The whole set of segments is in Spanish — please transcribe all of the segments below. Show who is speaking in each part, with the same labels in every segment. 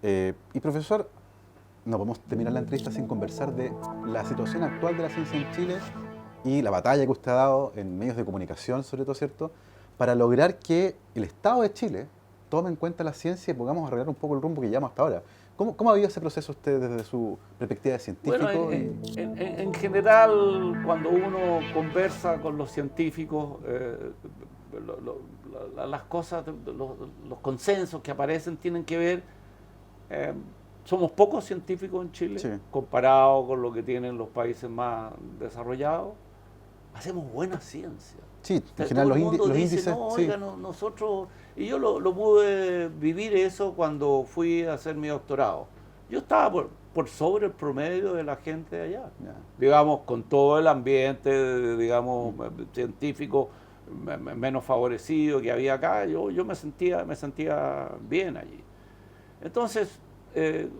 Speaker 1: Y profesor, no podemos terminar la entrevista sin conversar de la situación actual de la ciencia en Chile y la batalla que usted ha dado en medios de comunicación, sobre todo, ¿cierto?, para lograr que el Estado de Chile tome en cuenta la ciencia y podamos arreglar un poco el rumbo que llevamos hasta ahora. ¿Cómo ha vivido ese proceso usted desde su perspectiva de
Speaker 2: Bueno,
Speaker 1: científico?
Speaker 2: en general, cuando uno conversa con los científicos, las cosas, los consensos que aparecen tienen que ver, eh, somos pocos científicos en Chile,
Speaker 1: Sí,
Speaker 2: comparado con lo que tienen los países más desarrollados. Hacemos buena ciencia.
Speaker 1: sí,
Speaker 2: O
Speaker 1: en
Speaker 2: sea,
Speaker 1: general
Speaker 2: todo el mundo
Speaker 1: los
Speaker 2: dice,
Speaker 1: índices,
Speaker 2: no,
Speaker 1: sí,
Speaker 2: oiga, nosotros... Y yo lo pude vivir eso cuando fui a hacer mi doctorado. Yo estaba por sobre el promedio de la gente de allá.
Speaker 1: ya,
Speaker 2: Digamos, con todo el ambiente, digamos,
Speaker 1: mm,
Speaker 2: científico menos favorecido que había acá, yo me sentía bien allí. Entonces,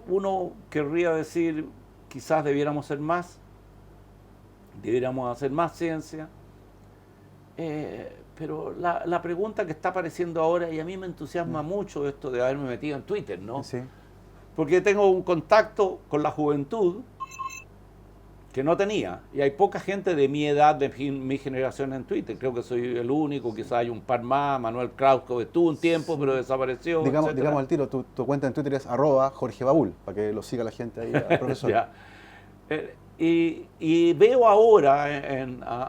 Speaker 2: uno querría decir, quizás debiéramos hacer más ciencia, pero la pregunta que está apareciendo ahora, y a mí me entusiasma
Speaker 1: ya,
Speaker 2: mucho esto de haberme metido en Twitter, ¿no?
Speaker 1: sí,
Speaker 2: Porque tengo un contacto con la juventud que no tenía, y hay poca gente de mi edad, de mi generación en Twitter. Creo que soy el único, quizás hay un par más. Manuel Kraus estuvo un tiempo, pero
Speaker 1: sí.
Speaker 2: desapareció,
Speaker 1: Digamos
Speaker 2: etcétera.
Speaker 1: al tiro, tu cuenta en Twitter es @Jorge Babul, para que lo siga la gente ahí, al profesor.
Speaker 2: Ya. Y veo ahora,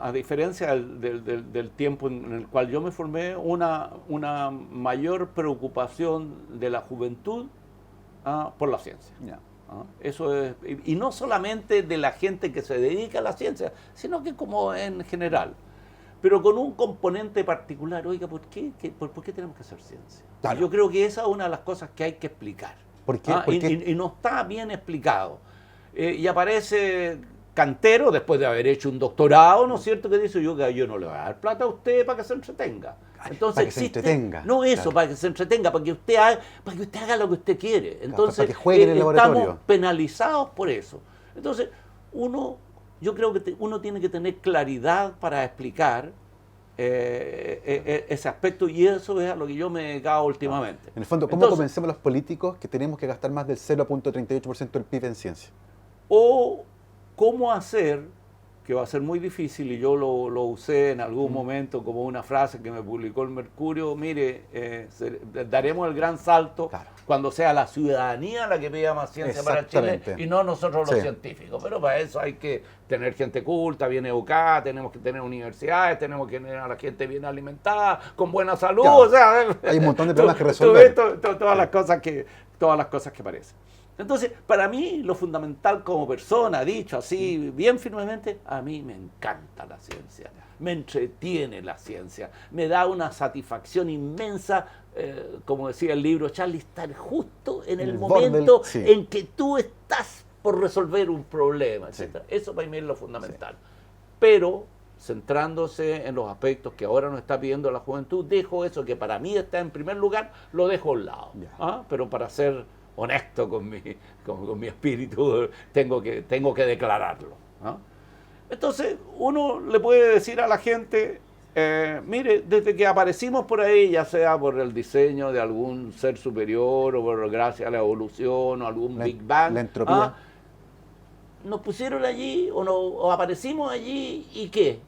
Speaker 2: a diferencia del tiempo en el cual yo me formé, una mayor preocupación de la juventud por la ciencia.
Speaker 1: Ya.
Speaker 2: Eso es, y no solamente de la gente que se dedica a la ciencia, sino que como en general. Pero con un componente particular. Oiga, ¿por qué tenemos que hacer ciencia? Y
Speaker 1: Claro.
Speaker 2: yo creo que esa es una de las cosas que hay que explicar.
Speaker 1: ¿Por qué? ¿Por qué?
Speaker 2: Y no está bien explicado. Y aparece Cantero, después de haber hecho un doctorado, ¿no es cierto?, que dice, yo no le voy a dar plata a usted para que se entretenga. Entonces
Speaker 1: Para que se entretenga.
Speaker 2: no eso,
Speaker 1: Claro.
Speaker 2: para que se entretenga, para que usted haga lo que usted quiere. Entonces,
Speaker 1: para que juegue en el
Speaker 2: estamos
Speaker 1: laboratorio.
Speaker 2: penalizados por eso. Entonces, yo creo que uno tiene que tener claridad para explicar ese aspecto, y eso es a lo que yo me he dedicado últimamente.
Speaker 1: En el fondo, ¿cómo
Speaker 2: Entonces,
Speaker 1: convencemos a los políticos que tenemos que gastar más del 0,38% del PIB en ciencia?
Speaker 2: o cómo hacer, que va a ser muy difícil, y yo lo usé en algún momento como una frase que me publicó el Mercurio: mire, daremos el gran salto
Speaker 1: Claro.
Speaker 2: cuando sea la ciudadanía la que pida más ciencia para Chile
Speaker 1: Exactamente.
Speaker 2: y no nosotros los
Speaker 1: Sí.
Speaker 2: científicos. Pero para eso hay que tener gente culta, bien educada, tenemos que tener universidades, tenemos que tener a la gente bien alimentada, con buena salud.
Speaker 1: Claro.
Speaker 2: O sea,
Speaker 1: Hay un montón de problemas que
Speaker 2: tú
Speaker 1: resolver.
Speaker 2: ves todas las cosas que parecen. Entonces, para mí, lo fundamental como persona, dicho así bien firmemente, a mí me encanta la ciencia, me entretiene la ciencia, me da una satisfacción inmensa, como decía el libro Charlie, estar justo en el
Speaker 1: borde
Speaker 2: momento
Speaker 1: sí.
Speaker 2: en que tú estás por resolver un problema,
Speaker 1: Sí.
Speaker 2: etc. Eso para mí es lo fundamental. Pero, centrándose en los aspectos que ahora nos está pidiendo la juventud, dejo eso que para mí está en primer lugar, lo dejo a un lado.
Speaker 1: Ya.
Speaker 2: Pero para ser honesto con mi espíritu, tengo que declararlo. Entonces, uno le puede decir a la gente, mire, desde que aparecimos por ahí, ya sea por el diseño de algún ser superior o por gracias a la evolución o algún Big Bang,
Speaker 1: La entropía.
Speaker 2: nos pusieron allí o aparecimos allí, ¿y qué?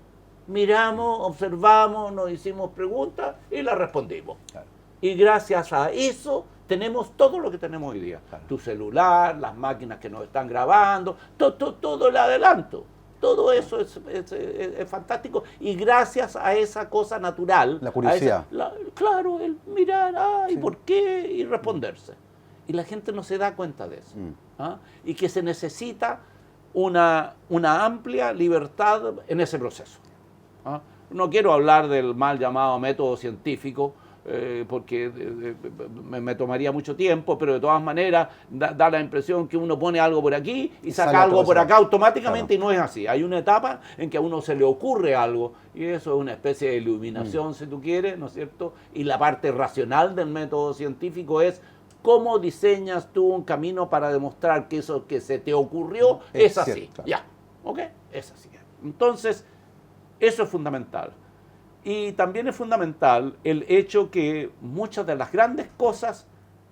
Speaker 2: Miramos, observamos, nos hicimos preguntas y las respondimos.
Speaker 1: Claro.
Speaker 2: Y gracias a eso tenemos todo lo que tenemos hoy día.
Speaker 1: Claro.
Speaker 2: Tu celular, las máquinas que nos están grabando, todo el adelanto. Todo eso es fantástico. Y gracias a esa cosa natural.
Speaker 1: La curiosidad.
Speaker 2: Claro, el mirar, ¿y
Speaker 1: Sí.
Speaker 2: por qué? Y responderse. Y la gente no se da cuenta de eso. Y que se necesita una amplia libertad en ese proceso. No quiero hablar del mal llamado método científico, porque me tomaría mucho tiempo, pero de todas maneras da la impresión que uno pone algo por aquí y saca
Speaker 1: sale
Speaker 2: algo
Speaker 1: otra
Speaker 2: por
Speaker 1: cosa.
Speaker 2: acá automáticamente.
Speaker 1: Claro.
Speaker 2: Y no es así. Hay una etapa en que a uno se le ocurre algo, y eso es una especie de iluminación, si tú quieres, ¿no es cierto? Y la parte racional del método científico es cómo diseñas tú un camino para demostrar que eso que se te ocurrió es así.
Speaker 1: Cierto, claro.
Speaker 2: Ya, ¿ok? Es así. Entonces, eso es fundamental. Y también es fundamental el hecho que muchas de las grandes cosas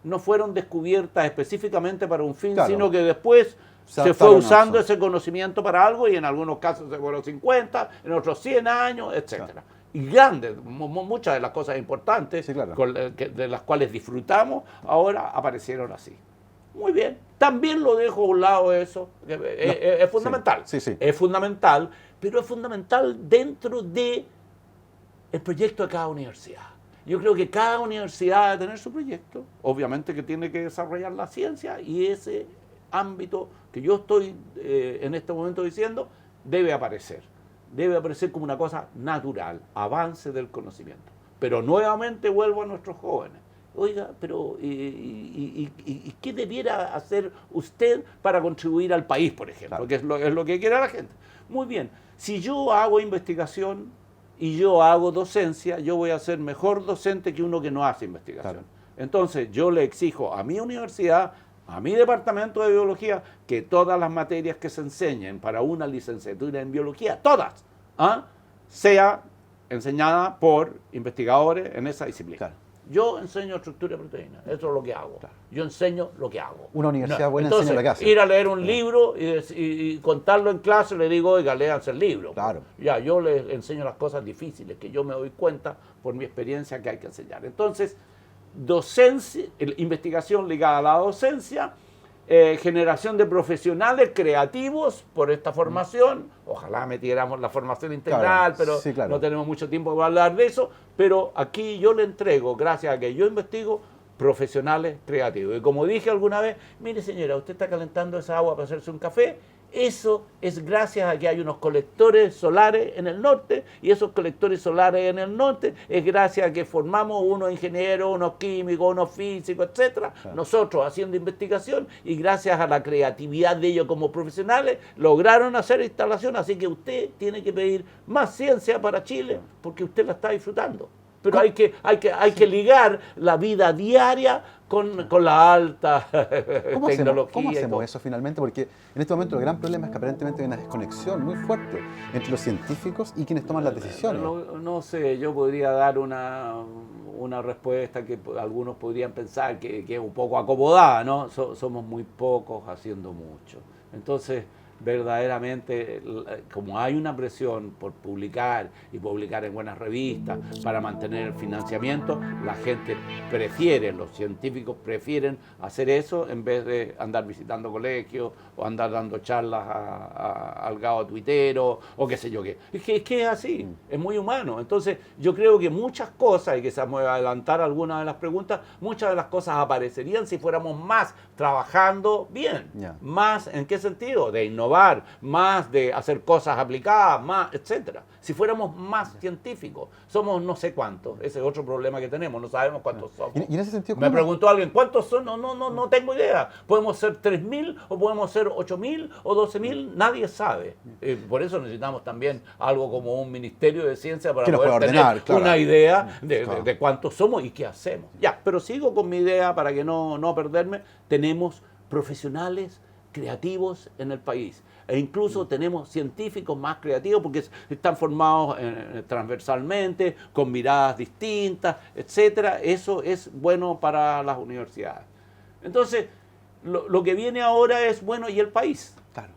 Speaker 2: no fueron descubiertas específicamente para un fin,
Speaker 1: Claro.
Speaker 2: sino que después se fue
Speaker 1: adaptaron a
Speaker 2: usando
Speaker 1: eso.
Speaker 2: ese conocimiento para algo y en algunos casos se fueron 50, en otros 100 años, etcétera. Y grandes, muchas de las cosas importantes
Speaker 1: Sí, claro.
Speaker 2: de las cuales disfrutamos, ahora aparecieron así. Muy bien, también lo dejo a un lado eso, que es fundamental.
Speaker 1: Sí, sí.
Speaker 2: Es fundamental, pero es fundamental dentro de el proyecto de cada universidad. Yo creo que cada universidad debe tener su proyecto, obviamente que tiene que desarrollar la ciencia y ese ámbito que yo estoy en este momento diciendo debe aparecer como una cosa natural, avance del conocimiento. Pero nuevamente vuelvo a nuestros jóvenes. Oiga, pero ¿y qué debiera hacer usted para contribuir al país, por ejemplo?
Speaker 1: Claro.
Speaker 2: Que es lo que quiere la gente. Muy bien, si yo hago investigación y yo hago docencia, yo voy a ser mejor docente que uno que no hace investigación.
Speaker 1: Claro.
Speaker 2: Entonces yo le exijo a mi universidad, a mi departamento de biología, que todas las materias que se enseñen para una licenciatura en biología, todas, sea enseñada por investigadores en esa disciplina.
Speaker 1: Claro.
Speaker 2: Yo enseño estructura de proteínas, eso es lo que hago.
Speaker 1: Claro.
Speaker 2: Yo enseño lo que hago.
Speaker 1: Una universidad buena
Speaker 2: Entonces,
Speaker 1: enseña lo que hace.
Speaker 2: ir a leer un libro y contarlo en clase, le digo, oiga, léanse el libro.
Speaker 1: Claro.
Speaker 2: Ya, yo les enseño las cosas difíciles, que yo me doy cuenta por mi experiencia que hay que enseñar. Entonces, docencia, investigación ligada a la docencia, generación de profesionales creativos por esta formación. Ojalá metiéramos la formación integral,
Speaker 1: Claro,
Speaker 2: pero
Speaker 1: sí, claro.
Speaker 2: no tenemos mucho tiempo para hablar de eso. Pero aquí yo le entrego, gracias a que yo investigo, profesionales creativos. Y como dije alguna vez, mire señora, usted está calentando esa agua para hacerse un café. Eso es gracias a que hay unos colectores solares en el norte, y esos colectores solares en el norte es gracias a que formamos unos ingenieros, unos químicos, unos físicos, etcétera,
Speaker 1: Claro.
Speaker 2: nosotros haciendo investigación, y gracias a la creatividad de ellos como profesionales lograron hacer instalación. Así que usted tiene que pedir más ciencia para Chile porque usted la está disfrutando. Pero hay que ligar la vida diaria con la alta tecnología.
Speaker 1: ¿Cómo
Speaker 2: y todo.
Speaker 1: hacemos eso finalmente? Porque en este momento el gran problema es que aparentemente hay una desconexión muy fuerte entre los científicos y quienes toman las decisiones.
Speaker 2: No sé, yo podría dar una respuesta que algunos podrían pensar que es un poco acomodada, ¿no? Somos muy pocos haciendo mucho. Entonces, verdaderamente, como hay una presión por publicar y publicar en buenas revistas para mantener el financiamiento, la gente prefiere, los científicos prefieren hacer eso en vez de andar visitando colegios o andar dando charlas al gado tuitero o qué sé yo qué. Es que es así, es muy humano. Entonces yo creo que muchas cosas, y quizás me voy a adelantar algunas de las preguntas, muchas de las cosas aparecerían si fuéramos más trabajando bien.
Speaker 1: Ya.
Speaker 2: Más, ¿en qué sentido? De innovar, más de hacer cosas aplicadas, más, etcétera. Si fuéramos más científicos, somos no sé cuántos. Ese es otro problema que tenemos, no sabemos cuántos somos.
Speaker 1: Y en ese sentido,
Speaker 2: Me
Speaker 1: ¿cómo-
Speaker 2: preguntó alguien, ¿cuántos son? No tengo idea. Podemos ser 3.000 o podemos ser 8.000 o 12.000, nadie sabe. Por eso necesitamos también algo como un ministerio de ciencia para
Speaker 1: Que nos
Speaker 2: poder
Speaker 1: pueda
Speaker 2: tener
Speaker 1: ordenar, claro.
Speaker 2: una idea
Speaker 1: Claro.
Speaker 2: de cuántos somos y qué hacemos. Ya, pero sigo con mi idea para que no perderme. Tenemos profesionales creativos en el país. E incluso tenemos científicos más creativos porque están formados transversalmente, con miradas distintas, etcétera. Eso es bueno para las universidades. Entonces, lo que viene ahora es, bueno, ¿y el país?
Speaker 1: Claro.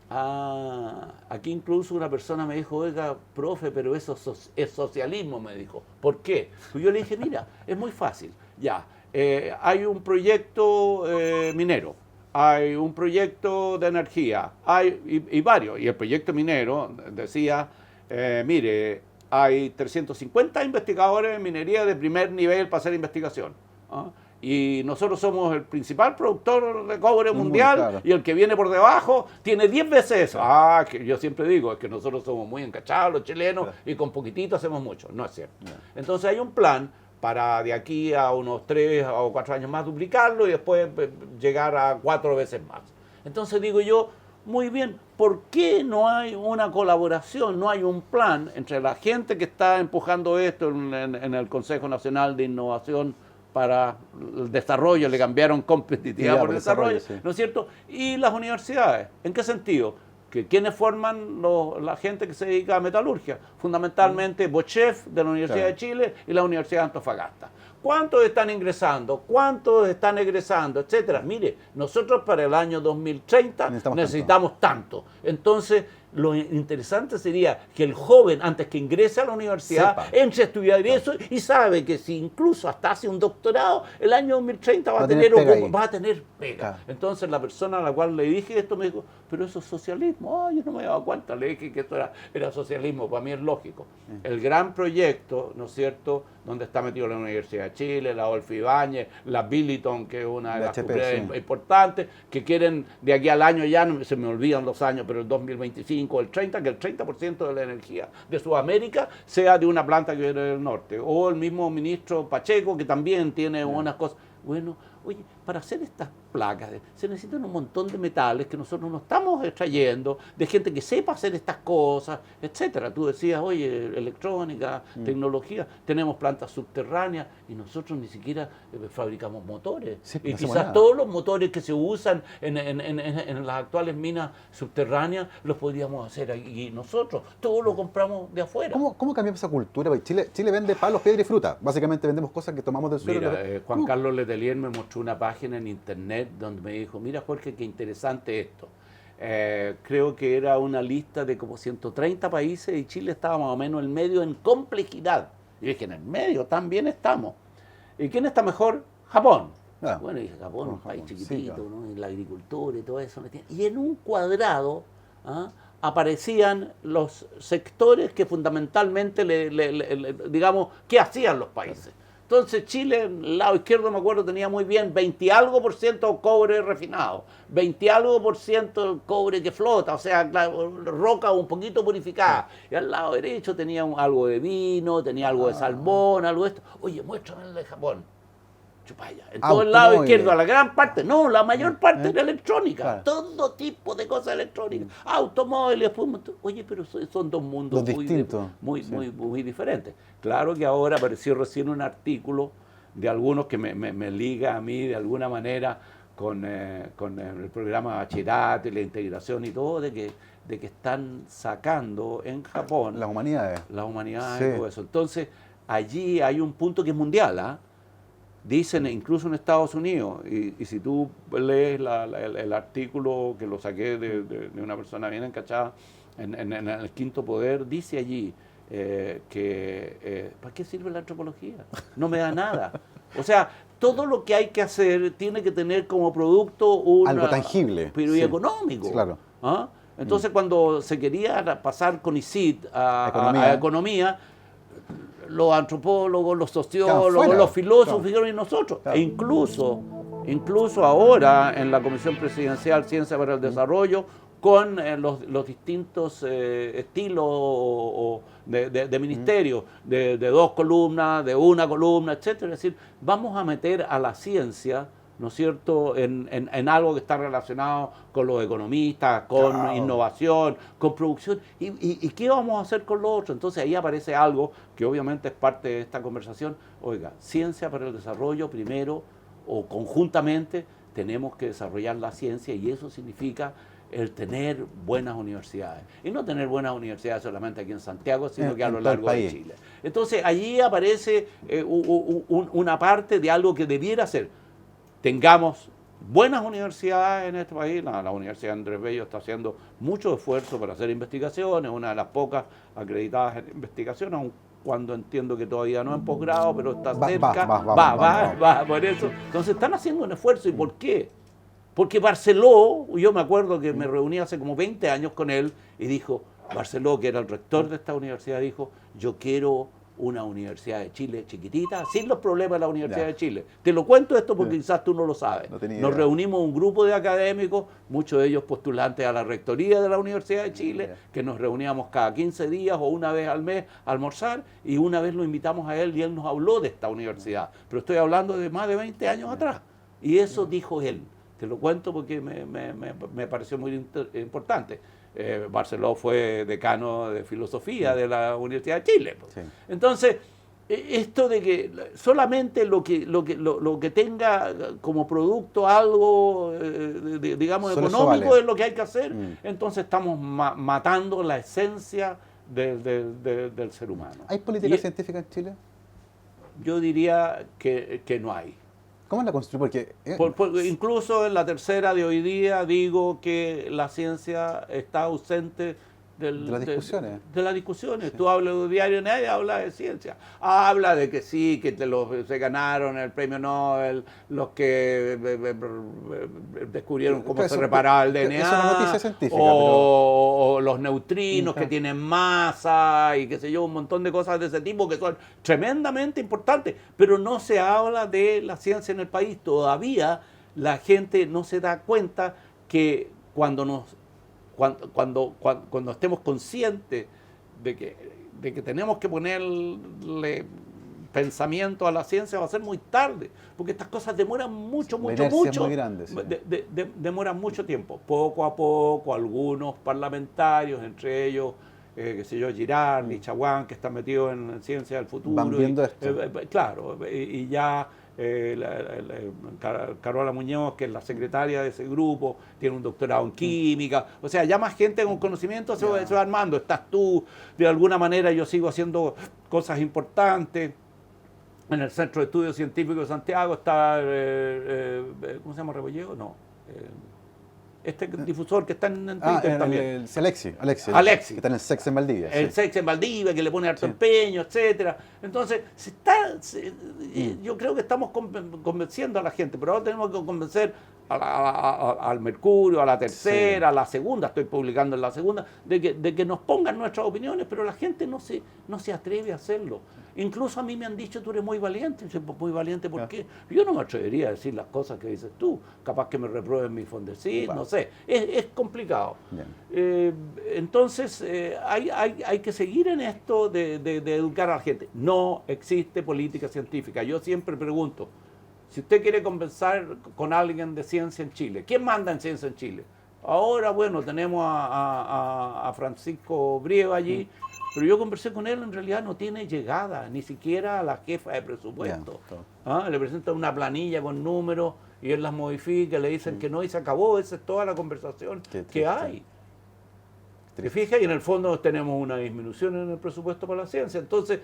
Speaker 2: Aquí incluso una persona me dijo, oiga, profe, pero eso es socialismo, me dijo. ¿Por qué? Pues yo le dije, mira, es muy fácil. Ya, hay un proyecto minero. Hay un proyecto de energía, y varios. Y el proyecto minero decía, mire, hay 350 investigadores en minería de primer nivel para hacer investigación. Y nosotros somos el principal productor de cobre mundial,
Speaker 1: claro.
Speaker 2: y el que viene por debajo tiene 10 veces eso. Que yo siempre digo, es que nosotros somos muy encachados, los chilenos,
Speaker 1: Claro.
Speaker 2: y con poquitito hacemos mucho. No es cierto.
Speaker 1: No.
Speaker 2: Entonces hay un plan para de aquí a unos 3 o 4 años más duplicarlo y después llegar a 4 veces más. Entonces digo yo, muy bien, ¿por qué no hay una colaboración, no hay un plan entre la gente que está empujando esto en el Consejo Nacional de Innovación para el Desarrollo, le cambiaron competitividad por desarrollo,
Speaker 1: sí.
Speaker 2: ¿no es cierto? Y las universidades, ¿en qué sentido? Que ¿quiénes forman la gente que se dedica a metalurgia? Fundamentalmente Bochef de la Universidad
Speaker 1: Claro.
Speaker 2: de Chile y la Universidad de Antofagasta. ¿Cuántos están ingresando? ¿Cuántos están egresando? Etcétera. Mire, nosotros para el año 2030 necesitamos tanto. Entonces, lo interesante sería que el joven, antes que ingrese a la universidad, entre a estudiar eso y sabe que si incluso hasta hace un doctorado, el año 2030 va a tener pega. Claro. Entonces, la persona a la cual le dije esto me dijo, pero eso es socialismo. Yo no me daba cuenta, le dije que esto era socialismo, para mí es lógico. El gran proyecto, ¿no es cierto?, donde está metido la Universidad de Chile, la Adolfo Ibáñez, la Billiton, que es una de las importantes, que quieren de aquí al año, ya no, se me olvidan los años, pero el 2025, el 30, que el 30% de la energía de Sudamérica sea de una planta que viene del norte. O el mismo ministro Pacheco, que también tiene unas cosas. Bueno, oye, para hacer estas placas se necesitan un montón de metales que nosotros no estamos extrayendo, de gente que sepa hacer estas cosas, etcétera. Tú decías, oye, electrónica, tecnología, tenemos plantas subterráneas y nosotros ni siquiera fabricamos motores. Sí, y quizás todos los motores que se usan en las actuales minas subterráneas los podríamos hacer aquí nosotros. Todo lo compramos de afuera.
Speaker 1: ¿Cómo cambiamos esa cultura? Chile vende palos, piedra y fruta. Básicamente vendemos cosas que tomamos del suelo.
Speaker 2: Mira, Juan Carlos Letelier me mostró una página en internet donde me dijo, mira Jorge, qué interesante esto. Creo que era una lista de como 130 países y Chile estaba más o menos en medio en complejidad. Y dije, en el medio también estamos. ¿Y quién está mejor? Japón. Bueno, dije, Japón, un país chiquitito, sí, ¿no? Y la agricultura y todo eso. Y en un cuadrado aparecían los sectores que fundamentalmente, digamos, ¿qué hacían los países? Entonces Chile, el lado izquierdo me acuerdo tenía muy bien 20 algo por ciento cobre refinado, 20 algo por ciento cobre que flota, o sea, roca un poquito purificada. Y al lado derecho tenía algo de vino, tenía algo de salmón, algo de esto. Oye, muéstrame el de Japón. Chupaya. En todo el lado izquierdo, a la gran parte, no, la mayor parte era electrónica, todo tipo de cosas electrónicas, automóviles, oye, pero son dos mundos muy diferentes. Claro que ahora apareció recién un artículo de algunos que me liga a mí de alguna manera con el programa Bachillerato y la integración y todo, de que están sacando en Japón
Speaker 1: las humanidades,
Speaker 2: y todo eso. Entonces, allí hay un punto que es mundial, Dicen, incluso en Estados Unidos, y si tú lees el artículo que lo saqué de una persona bien encachada en el Quinto Poder, dice allí que ¿para qué sirve la antropología? No me da nada. O sea, todo lo que hay que hacer tiene que tener como producto
Speaker 1: algo tangible,
Speaker 2: pero y económico.
Speaker 1: Sí, claro.
Speaker 2: Entonces, cuando se quería pasar con ICIT a economía, los antropólogos, los sociólogos, los filósofos, dijeron, y nosotros. E incluso ahora en la Comisión Presidencial Ciencia para el Desarrollo, con los distintos estilos de ministerio, de 2 columnas, de 1 columna, etcétera. Es decir, vamos a meter a la ciencia, ¿no es cierto?, en algo que está relacionado con los economistas, con innovación, con producción. ¿Y qué vamos a hacer con lo otro? Entonces ahí aparece algo que obviamente es parte de esta conversación. Oiga, ciencia para el desarrollo primero o conjuntamente tenemos que desarrollar la ciencia y eso significa el tener buenas universidades. Y no tener buenas universidades solamente aquí en Santiago, sino que a lo largo de Chile. Entonces allí aparece una parte de algo que debiera ser. Tengamos buenas universidades en este país. La Universidad Andrés Bello está haciendo mucho esfuerzo para hacer investigaciones, una de las pocas acreditadas en investigación, aun cuando entiendo que todavía no en posgrado, pero está cerca. Va, por eso. Entonces están haciendo un esfuerzo. ¿Y por qué? Porque Barceló, yo me acuerdo que me reuní hace como 20 años con él y dijo, Barceló, que era el rector de esta universidad, dijo, yo quiero una Universidad de Chile chiquitita, sin los problemas de la Universidad de Chile. Te lo cuento esto porque quizás tú no lo sabes. Nos reunimos un grupo de académicos, muchos de ellos postulantes a la rectoría de la Universidad de Chile, que nos reuníamos cada 15 días o una vez al mes a almorzar, y una vez lo invitamos a él y él nos habló de esta universidad. Pero estoy hablando de más de 20 años atrás. Y eso dijo él. Te lo cuento porque me pareció muy importante. Barceló fue decano de filosofía de la Universidad de Chile. Sí. Entonces, esto de que solamente lo que tenga como producto algo, digamos, solo económico es lo que hay que hacer, entonces estamos matando la esencia del ser humano.
Speaker 1: ¿Hay política científica en Chile?
Speaker 2: yo diría que no hay.
Speaker 1: ¿Cómo la construye? Porque
Speaker 2: Incluso en la tercera de hoy día digo que la ciencia está ausente
Speaker 1: de las discusiones.
Speaker 2: De las discusiones.
Speaker 1: Sí.
Speaker 2: Tú hablas de diario, nadie habla de ciencia. Habla de que sí, que se ganaron el premio Nobel, los que descubrieron cómo se reparaba el DNA.
Speaker 1: Es una noticia científica.
Speaker 2: O los neutrinos que tienen masa y qué sé yo, un montón de cosas de ese tipo que son tremendamente importantes. Pero no se habla de la ciencia en el país. Todavía la gente no se da cuenta que cuando estemos conscientes de que tenemos que ponerle pensamiento a la ciencia, va a ser muy tarde, porque estas cosas demoran mucho.
Speaker 1: Muy grande, sí.
Speaker 2: Demoran mucho tiempo. Poco a poco, algunos parlamentarios, entre ellos, qué sé yo, Girard y Chaguán, que están metidos en ciencia del futuro.
Speaker 1: Van viendo esto.
Speaker 2: Claro, y ya... Carola Muñoz, que es la secretaria de ese grupo, tiene un doctorado en química, o sea, ya más gente con conocimiento se va armando. Estás tú, de alguna manera yo sigo haciendo cosas importantes. En el Centro de Estudios Científicos de Santiago está, ¿cómo se llama? ¿Rebolledo? No. Este difusor que está en Twitter también.
Speaker 1: Alexi.
Speaker 2: Alexi.
Speaker 1: Que está en el SEX en Valdivia.
Speaker 2: El SEX en Valdivia, que le pone harto empeño, etcétera. Entonces, yo creo que estamos convenciendo a la gente, pero ahora tenemos que convencer al Mercurio, a la tercera, a la segunda, estoy publicando en la segunda, de que nos pongan nuestras opiniones, pero la gente no se atreve a hacerlo. Incluso a mí me han dicho, tú eres muy valiente. Muy valiente, ¿por qué? Yo no me atrevería a decir las cosas que dices tú. Capaz que me reprueben mi Fondesit, no sé. Es complicado. Entonces, hay que seguir en esto de educar a la gente. No existe política científica. Yo siempre pregunto, si usted quiere conversar con alguien de ciencia en Chile, ¿quién manda en ciencia en Chile? Ahora, bueno, tenemos a Francisco Brieva allí, pero yo conversé con él, en realidad no tiene llegada, ni siquiera a la jefa de presupuesto. Le presentan una planilla con números y él las modifica, le dicen que no y se acabó. Esa es toda la conversación que hay. ¿Te fijas? Y en el fondo tenemos una disminución en el presupuesto para la ciencia. Entonces,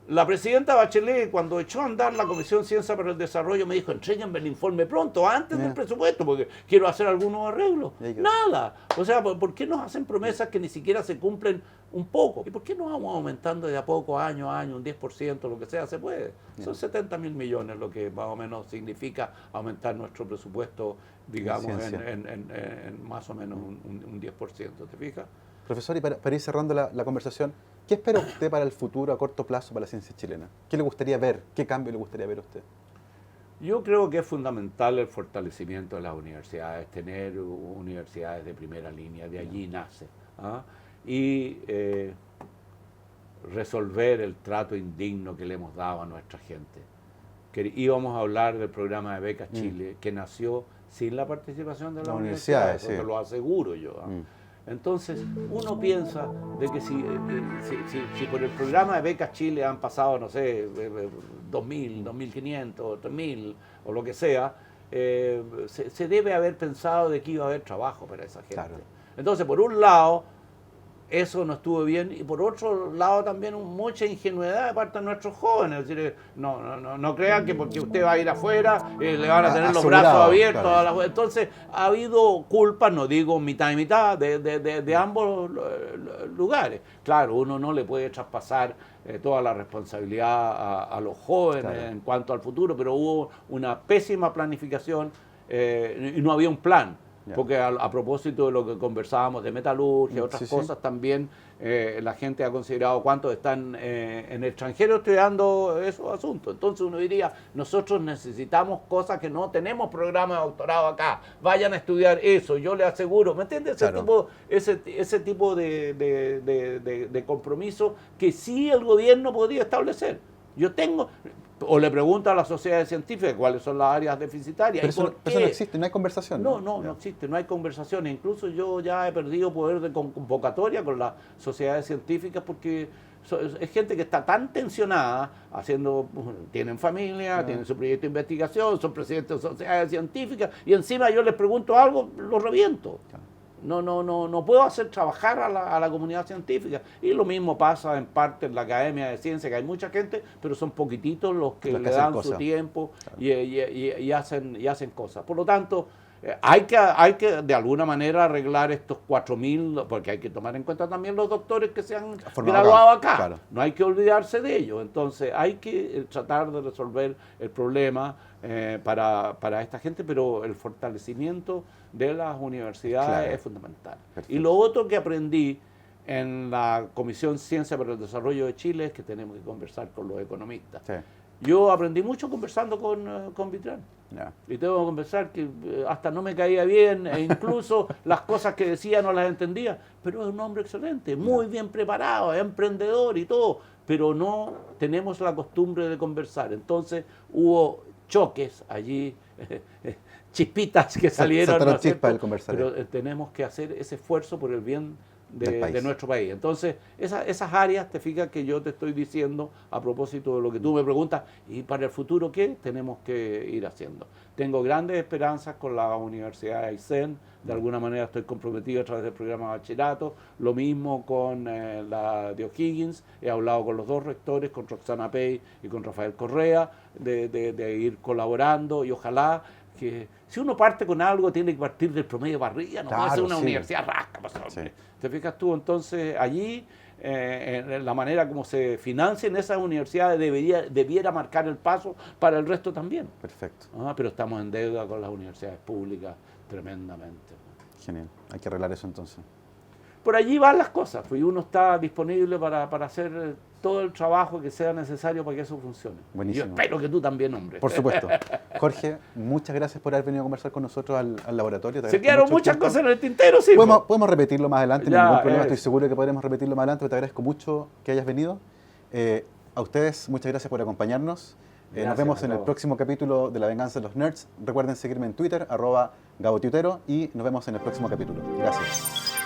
Speaker 2: la presidenta Bachelet, cuando echó a andar la Comisión Ciencia para el Desarrollo, me dijo, entréguenme el informe pronto, antes del presupuesto, porque quiero hacer algunos arreglos. Nada. O sea, ¿por qué nos hacen promesas que ni siquiera se cumplen un poco? ¿Y por qué no vamos aumentando de a poco, año a año, un 10%, lo que sea, se puede? Son 70.000 millones lo que más o menos significa aumentar nuestro presupuesto, digamos, en más o menos un 10%, ¿te fijas?
Speaker 1: Profesor, y para ir cerrando la conversación, ¿qué espera usted para el futuro a corto plazo para la ciencia chilena? ¿Qué le gustaría ver? ¿Qué cambio le gustaría ver a usted?
Speaker 2: Yo creo que es fundamental el fortalecimiento de las universidades, tener universidades de primera línea, de allí nace. Y resolver el trato indigno que le hemos dado a nuestra gente. Que íbamos a hablar del programa de Becas Chile, que nació sin la participación de las universidades, te lo aseguro yo. Entonces, uno piensa de que si por el programa de Becas Chile han pasado, no sé, 2.000, 2.500, 3.000 o lo que sea, se debe haber pensado de que iba a haber trabajo para esa gente. Claro. Entonces, por un lado, eso no estuvo bien, y por otro lado también mucha ingenuidad de parte de nuestros jóvenes. Es decir, no crean que porque usted va a ir afuera le van a tener los brazos abiertos. Claro. Entonces ha habido culpas, no digo mitad y mitad, de ambos lugares. Claro, uno no le puede traspasar toda la responsabilidad a los jóvenes en cuanto al futuro, pero hubo una pésima planificación y no había un plan. Porque a propósito de lo que conversábamos de metalurgia, otras cosas también, la gente ha considerado cuántos están en el extranjero estudiando esos asuntos. Entonces uno diría, nosotros necesitamos cosas que no tenemos programa de doctorado acá, vayan a estudiar eso, yo le aseguro, ¿me entiendes? Ese tipo de compromiso que sí el gobierno podría establecer. Yo tengo... O le pregunto a la sociedad científica cuáles son las áreas deficitarias.
Speaker 1: Pero eso no existe, no hay conversación.
Speaker 2: No existe, no hay conversación. Incluso yo ya he perdido poder de convocatoria con las sociedades científicas porque es gente que está tan tensionada, tienen familia, tienen su proyecto de investigación, son presidentes de sociedades científicas y encima yo les pregunto algo, lo reviento. no puedo hacer trabajar a la comunidad científica. Y lo mismo pasa en parte en la Academia de Ciencia, que hay mucha gente, pero son poquititos los que le dan su tiempo, claro, y hacen cosas. Por lo tanto, hay que de alguna manera arreglar estos 4.000, porque hay que tomar en cuenta también los doctores que se han graduado acá. Claro. No hay que olvidarse de ellos. Entonces hay que tratar de resolver el problema para esta gente, pero el fortalecimiento de las universidades, claro, es fundamental. Perfecto. Y lo otro que aprendí en la Comisión Ciencia para el Desarrollo de Chile es que tenemos que conversar con los economistas. Sí. Yo aprendí mucho conversando con Vitrán. Yeah. Y tengo que conversar que hasta no me caía bien, e incluso las cosas que decía no las entendía, pero es un hombre excelente, muy bien preparado, es emprendedor y todo, pero no tenemos la costumbre de conversar. Entonces hubo choques allí, chispitas que salieron. ¿No?
Speaker 1: Chispa del conversar.
Speaker 2: Pero tenemos que hacer ese esfuerzo por el bien de nuestro país. Entonces, esas áreas, te fijas que yo te estoy diciendo a propósito de lo que tú me preguntas, y para el futuro, ¿qué tenemos que ir haciendo? Tengo grandes esperanzas con la Universidad de Aysén, de alguna manera estoy comprometido a través del programa de bachillerato, lo mismo con la de O'Higgins, he hablado con los dos rectores, con Roxana Pey y con Rafael Correa, de ir colaborando, y ojalá que si uno parte con algo tiene que partir del promedio para arriba, no puede ser una universidad rasca. Sí. ¿Te fijas tú? Entonces allí la manera como se financian esas universidades debiera marcar el paso para el resto también.
Speaker 1: Perfecto.
Speaker 2: Pero estamos en deuda con las universidades públicas tremendamente.
Speaker 1: Genial, hay que arreglar eso entonces.
Speaker 2: Por allí van las cosas, pues uno está disponible para hacer todo el trabajo que sea necesario para que eso funcione.
Speaker 1: Buenísimo.
Speaker 2: Yo espero que tú también, hombre.
Speaker 1: Por supuesto. Jorge, muchas gracias por haber venido a conversar con nosotros al laboratorio.
Speaker 2: Se quedaron muchas cosas en el tintero, sí.
Speaker 1: Podemos repetirlo más adelante, no hay ningún problema. Estoy seguro que podremos repetirlo más adelante, pero te agradezco mucho que hayas venido. A ustedes, muchas gracias por acompañarnos. Nos vemos en el próximo capítulo de La Venganza de los Nerds. Recuerden seguirme en Twitter, @GaboTiutero, y nos vemos en el próximo capítulo. Gracias.